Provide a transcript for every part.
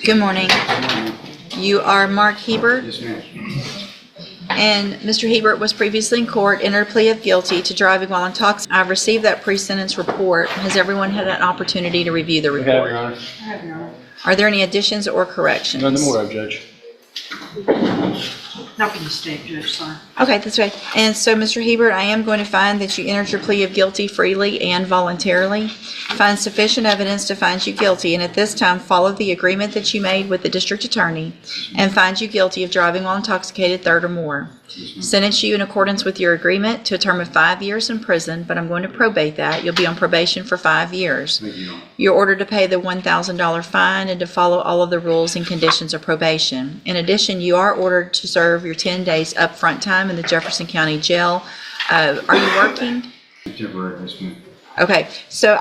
Good morning. You are Mark Hebert, Yes, ma'am. and Mr. Hebert was previously in court, entered a plea of guilty to driving while intoxicated. I've received that pre-sentence report. Has everyone had an opportunity to review the We have, report? Your Honor. I have none. Are there any additions or corrections? None more of, Judge. Not from the state, Judge, sorry. Okay, that's right. And so, Mr. Hebert, I am going to find that you entered your plea of guilty freely and voluntarily. Find sufficient evidence to find you guilty, and at this time, follow the agreement that you made with the district attorney and find you guilty of driving while intoxicated, third or more. Sentence you in accordance with your agreement to a term of 5 years in prison, but I'm going to probate that. You'll be on probation for 5 years. Thank you, Your Honor. You're ordered to pay the $1,000 fine and to follow all of the rules and conditions of probation. In addition, you are ordered to serve your 10 days upfront time in the Jefferson County Jail. Are you working? Temporary, yes, ma'am. Okay, so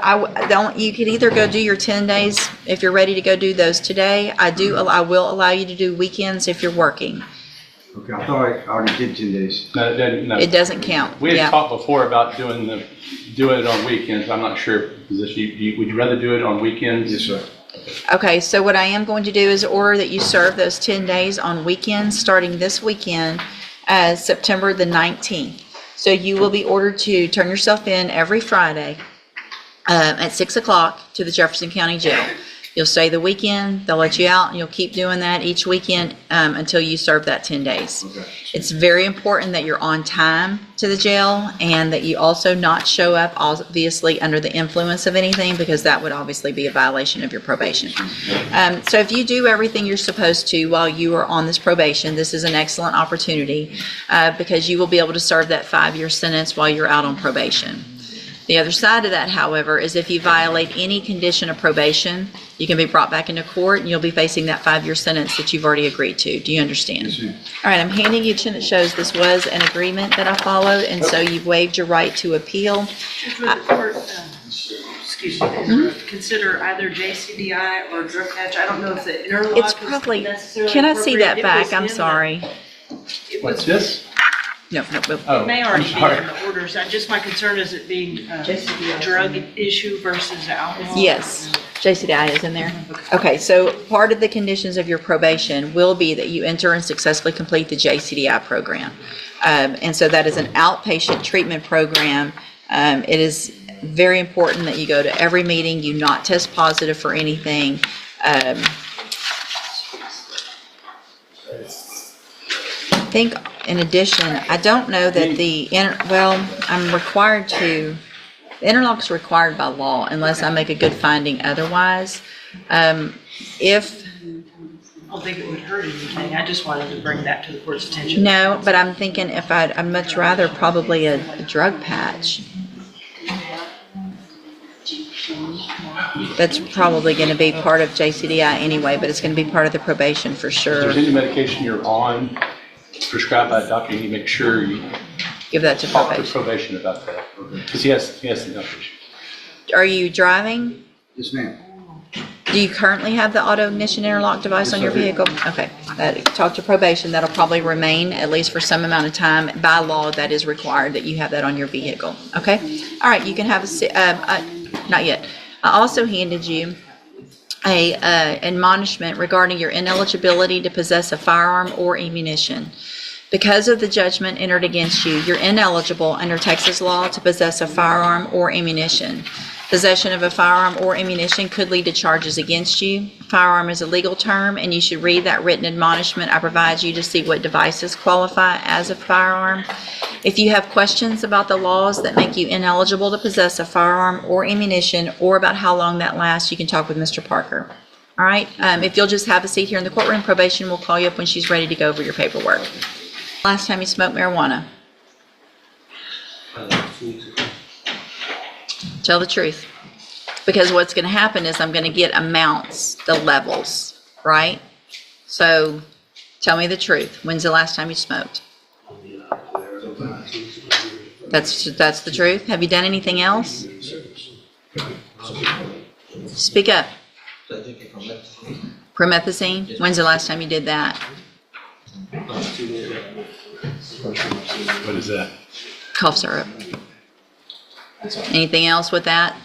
you can either go do your 10 days if you're ready to go do those today. I will allow you to do weekends if you're working. Okay, I thought I already did 10 days. No, it doesn't, no. It doesn't count. We had Yeah. talked before about doing it on weekends. I'm not sure. Would you rather do it on weekends? Yes, sir. Okay, so what I am going to do is order that you serve those 10 days on weekends, starting this weekend, September the 19th. So you will be ordered to turn yourself in every Friday at 6 o'clock to the Jefferson County Jail. You'll stay the weekend, they'll let you out, and you'll keep doing that each weekend until you serve that 10 days. Okay. It's very important that you're on time to the jail and that you also not show up obviously under the influence of anything, because that would obviously be a violation of your probation. So if you do everything you're supposed to while you are on this probation, this is an excellent opportunity because you will be able to serve that 5-year sentence while you're out on probation. The other side of that, however, is if you violate any condition of probation, you can be brought back into court and you'll be facing that 5-year sentence that you've already agreed to. Do you understand? Yes, ma'am. All right, I'm handing you that shows this was an agreement that I followed, and so you've waived your right to appeal. Judge, would the court, excuse me, consider either JCDI or drug patch? I don't know if the interlock It's is probably, necessarily can I see that appropriate. It was back? I'm in the- sorry. It What's was, this? No. Oh, it may I'm already be sorry. in the orders. Just my concern is it being a drug issue versus alcohol. Yes, JCDI is in there. Okay, so part of the conditions of your probation will be that you enter and successfully complete the JCDI program. And so that is an outpatient treatment program. It is very important that you go to every meeting, you not test positive for anything. I think in addition, I don't know that I'm required to, the interlock is required by law unless I make a good finding otherwise. If, I don't think it would hurt anything. I just wanted to bring that to the court's attention. no, but I'm thinking I'd much rather probably a drug patch. That's probably going to be part of JCDI anyway, but it's going to be part of the probation for If sure. there's any medication you're on prescribed by a doctor, you need to make sure you Give that to talk to probation. probation about that. Because he has some health issues. Are you driving? Yes, ma'am. Do you currently have the auto ignition interlock device on your vehicle? Okay, talk to probation. That'll probably remain at least for some amount of time. By law, that is required that you have that on your vehicle. Okay? All right, you can have not yet. I also handed you a admonishment regarding your ineligibility to possess a firearm or ammunition. Because of the judgment entered against you, you're ineligible under Texas law to possess a firearm or ammunition. Possession of a firearm or ammunition could lead to charges against you. Firearm is a legal term, and you should read that written admonishment I provide you to see what devices qualify as a firearm. If you have questions about the laws that make you ineligible to possess a firearm or ammunition, or about how long that lasts, you can talk with Mr. Parker. All right? If you'll just have a seat here in the courtroom, probation will call you up when she's ready to go over your paperwork. Last time you smoked marijuana? Tell the truth. Because what's going to happen is I'm going to get amounts, the levels, right? So tell me the truth. When's the last time you smoked? That's the truth? Have you done anything else? Speak up. Promethazine? When's the last time you did that? What is that? Cough syrup. Anything else with that?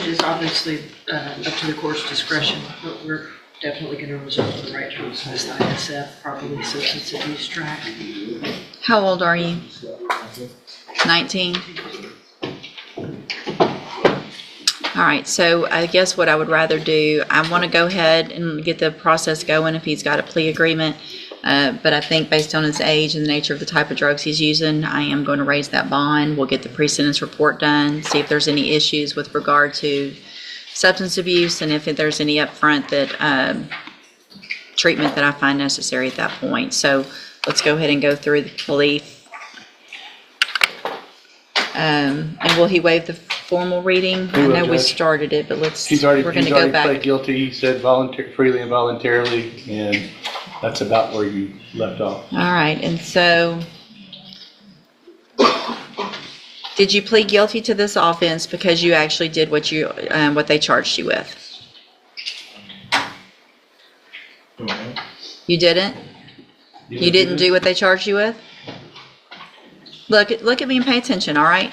is obviously up to the court's discretion, but we're definitely going to reserve the right to dismiss the ISF, probably substance abuse track. How old are you? 19? All right, so I guess what I would rather do, I want to go ahead and get the process going if he's got a plea agreement. But I think based on his age and the nature of the type of drugs he's using, I am going to raise that bond. We'll get the pre-sentence report done, see if there's any issues with regard to substance abuse and if there's any upfront that treatment that I find necessary at that point. So let's go ahead and go through the plea. And will he waive the formal reading? He I will, know we Judge. started it, but He's already we're going to go pled back. guilty. He said freely and voluntarily, and that's about where you left off. All right, and so did you plead guilty to this offense because you actually did what they charged you with? You didn't? You didn't do what they charged you with? Look at me and pay attention, all right?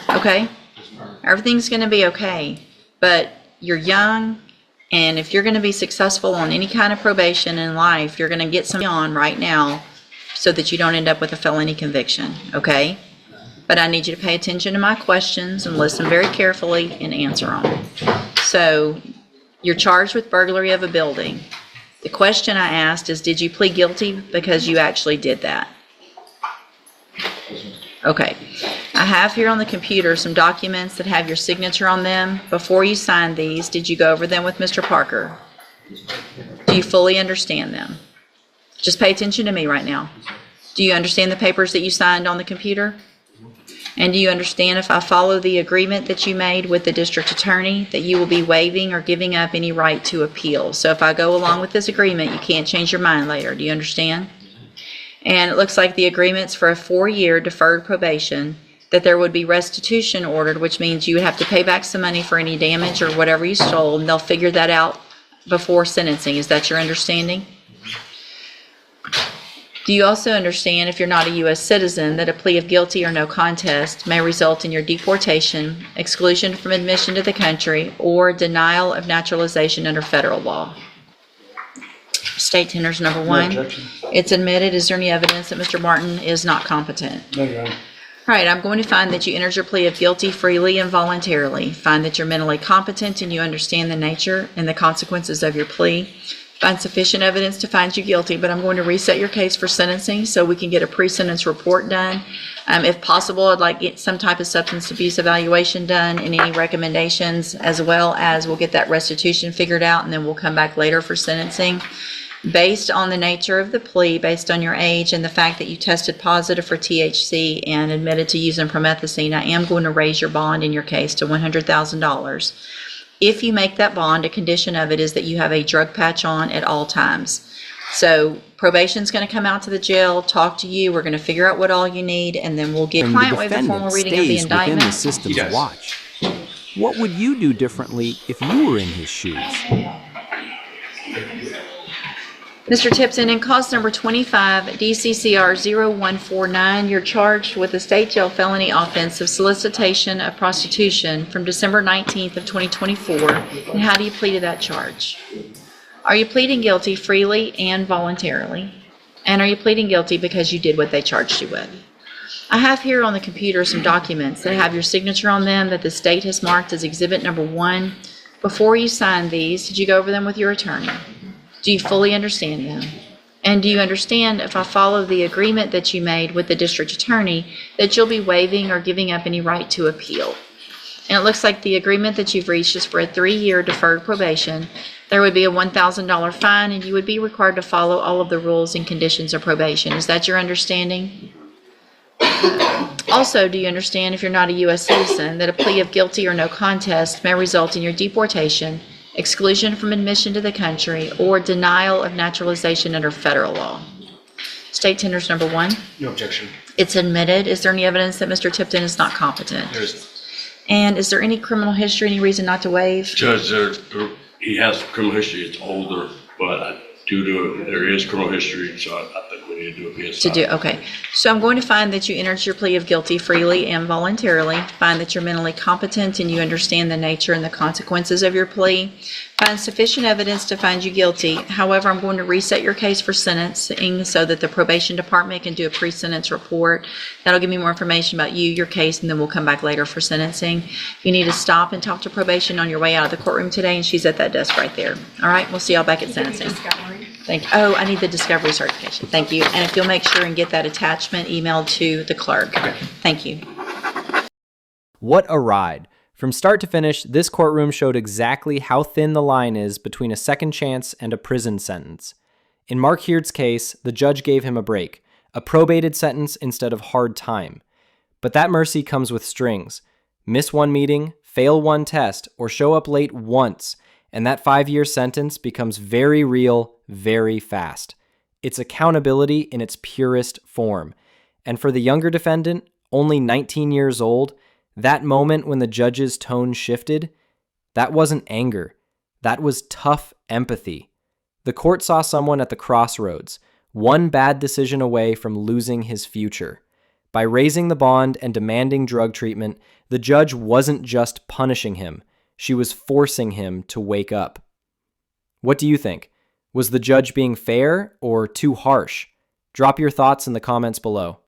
Okay? Everything's going to be okay, but you're young, and if you're going to be successful on any kind of probation in life, you're going to get some on right now so that you don't end up with a felony conviction, okay? But I need you to pay attention to my questions and listen very carefully and answer them. So, you're charged with burglary of a building. The question I asked is, did you plead guilty because you actually did that? Okay. I have here on the computer some documents that have your signature on them. Before you signed these, did you go over them with Mr. Parker? Do you fully understand them? Just pay attention to me right now. Do you understand the papers that you signed on the computer? And do you understand if I follow the agreement that you made with the district attorney that you will be waiving or giving up any right to appeal? So if I go along with this agreement, you can't change your mind later. Do you understand? And it looks like the agreement's for a 4-year deferred probation, that there would be restitution ordered, which means you would have to pay back some money for any damage or whatever you stole, and they'll figure that out before sentencing. Is that your understanding? Do you also understand, if you're not a U.S. citizen, that a plea of guilty or no contest may result in your deportation, exclusion from admission to the country, or denial of naturalization under federal law? State tenders number 1. objection. It's admitted. Is there any evidence that Mr. Martin is not competent? No, Your Honor. All right, I'm going to find that you entered your plea of guilty freely and voluntarily. Find that you're mentally competent and you understand the nature and the consequences of your plea. Find sufficient evidence to find you guilty, but I'm going to reset your case for sentencing so we can get a pre-sentence report done. If possible, I'd like to get some type of substance abuse evaluation done and any recommendations, as well as we'll get that restitution figured out, and then we'll come back later for sentencing. Based on the nature of the plea, based on your age, and the fact that you tested positive for THC and admitted to using promethazine, I am going to raise your bond in your case to $100,000. If you make that bond, a condition of it is that you have a drug patch on at all times. So probation's going to come out to the jail, talk to you, we're going to figure out what all you need, and then we'll get client waive the formal reading of the stays within the indictment. system's Yes. watch. What would you do differently if you were in his shoes? Mr. Tipton, in cause number 25, DCCR 0149, you're charged with a state jail felony offense of solicitation of prostitution from December 19th of 2024. And how do you plead to that charge? Are you pleading guilty freely and voluntarily? And are you pleading guilty because you did what they charged you with? I have here on the computer some documents that have your signature on them that the state has marked as exhibit number 1. Before you signed these, did you go over them with your attorney? Do you fully understand them? And do you understand, if I follow the agreement that you made with the district attorney, that you'll be waiving or giving up any right to appeal? And it looks like the agreement that you've reached is for a 3-year deferred probation. There would be a $1,000 fine, and you would be required to follow all of the rules and conditions of probation. Is that your understanding? Also, do you understand, if you're not a U.S. citizen, that a plea of guilty or no contest may result in your deportation, exclusion from admission to the country, or denial of naturalization under federal law? State tenders number 1. No objection. It's admitted. Is there any evidence that Mr. Tipton is not competent? There is And is there any criminal history, any reason not to waive? Judge, he has criminal history. It's older, but there is criminal history, so I think we need to do a PSI. Okay. So I'm going to find that you entered your plea of guilty freely and voluntarily, find that you're mentally competent and you understand the nature and the consequences of your plea, find sufficient evidence to find you guilty. However, I'm going to reset your case for sentencing so that the probation department can do a pre-sentence report. That'll give me more information about you, your case, and then we'll come back later for sentencing. You need to stop and talk to probation on your way out of the courtroom today, and she's at that desk right there. All right, we'll see y'all back at sentencing. Thank you. Oh, I need the discovery certification. Thank you. And if you'll make sure and get that attachment emailed to the clerk. Thank you. What a ride. From start to finish, this courtroom showed exactly how thin the line is between a second chance and a prison sentence. In Mark Heard's case, the judge gave him a break, a probated sentence instead of hard time. But that mercy comes with strings. Miss one meeting, fail one test, or show up late once, and that 5-year sentence becomes very real, very fast. It's accountability in its purest form. And for the younger defendant, only 19 years old, that moment when the judge's tone shifted, that wasn't anger. That was tough empathy. The court saw someone at the crossroads, one bad decision away from losing his future. By raising the bond and demanding drug treatment, the judge wasn't just punishing him. She was forcing him to wake up. What do you think? Was the judge being fair or too harsh? Drop your thoughts in the comments below.